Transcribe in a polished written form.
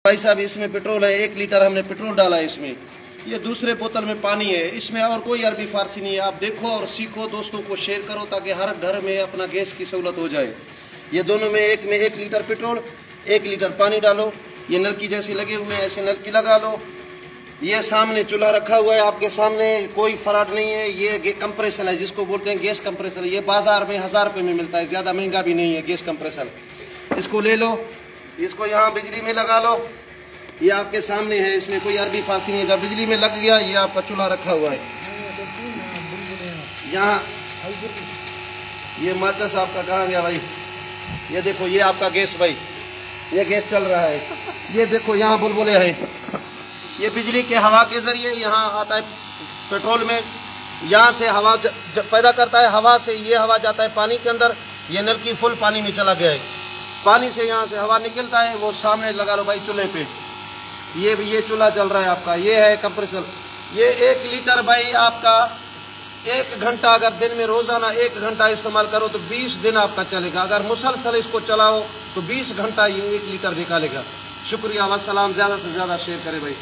भाई साहब इसमें पेट्रोल है, 1 लीटर हमने पेट्रोल डाला है इसमें। ये दूसरे बोतल में पानी है, इसमें और कोई अरबी फारसी नहीं है। आप देखो और सीखो, दोस्तों को शेयर करो ताकि हर घर में अपना गैस की सहूलत हो जाए। ये दोनों में 1 लीटर पेट्रोल, 1 लीटर पानी डालो। ये नलकी जैसी लगे हुए हैं, ऐसे नलकी लगा लो। ये सामने चूल्हा रखा हुआ है आपके सामने, कोई फराड नहीं है। ये कंप्रेसर है जिसको बोलते हैं गैस कंप्रेसर। ये बाजार में 1000 रुपये में मिलता है, ज़्यादा महंगा भी नहीं है गैस कंप्रेसर। इसको ले लो, इसको यहाँ बिजली में लगा लो। ये आपके सामने है, इसमें कोई अरबी फारसी नहीं है। जब बिजली में लग गया, ये आपका चूल्हा रखा हुआ है यहाँ। ये माचिस आपका कहाँ गया भाई? ये देखो, ये आपका गैस भाई, ये गैस चल रहा है। ये देखो यहाँ बुलबुले हैं। ये बिजली के हवा के ज़रिए यहाँ आता है पेट्रोल में, यहाँ से हवा पैदा करता है। हवा से ये हवा जाता है पानी के अंदर। ये नलकी फुल पानी में चला गया है। पानी से यहाँ से हवा निकलता है, वो सामने लगा लो भाई चूल्हे पे। ये चूल्हा चल रहा है आपका, ये है कंप्रेसर। ये 1 लीटर भाई आपका 1 घंटा, अगर दिन में रोज़ाना 1 घंटा इस्तेमाल करो तो 20 दिन आपका चलेगा। अगर मुसलसल इसको चलाओ तो 20 घंटा ये 1 लीटर निकालेगा। शुक्रिया, वस्सलाम। ज़्यादा से ज़्यादा शेयर करें भाई।